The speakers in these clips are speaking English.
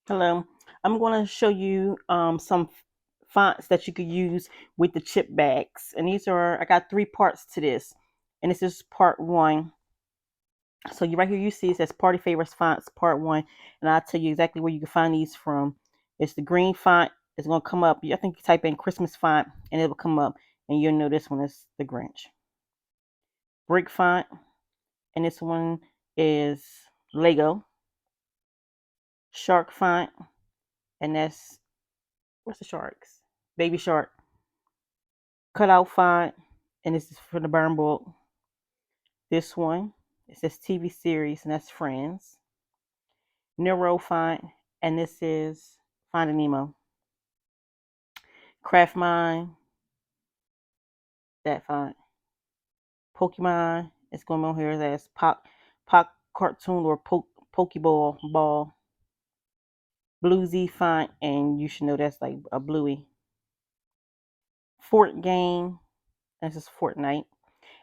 Hello, I'm going to show you some fonts that you could use with the chip bags. And these are, I got three parts to this. And this is part one. So you right here, you see it says Party Favorites Fonts, part one. And I'll tell you exactly where you can find these from. It's the green font. It's going to come up. I think you type in Christmas font and it will come up. And you'll know this one is the Grinch. Brick font. And this one is Lego. Shark font. And that's, what's the sharks? Baby Shark. Cutout font, and this is for the burn book. This one, it says TV series, and that's Friends. Neuro font, and this is Finding Nemo. Craft Mind, that font. Pokemon, it's going on here as Pop Cartoon or Pokeball Ball. Bluesy font, and you should know that's like a bluey. Fort Game, this is Fortnite.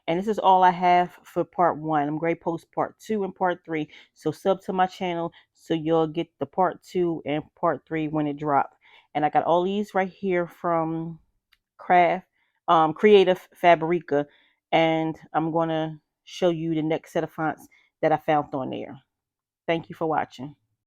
And this is all I have for part one. I'm going to post part two and part three. So sub to my channel so you'll get the part two and part three when it drop. And I got all these right here from Creative Fabrica. And I'm going to show you the next set of fonts that I found on there. Thank you for watching.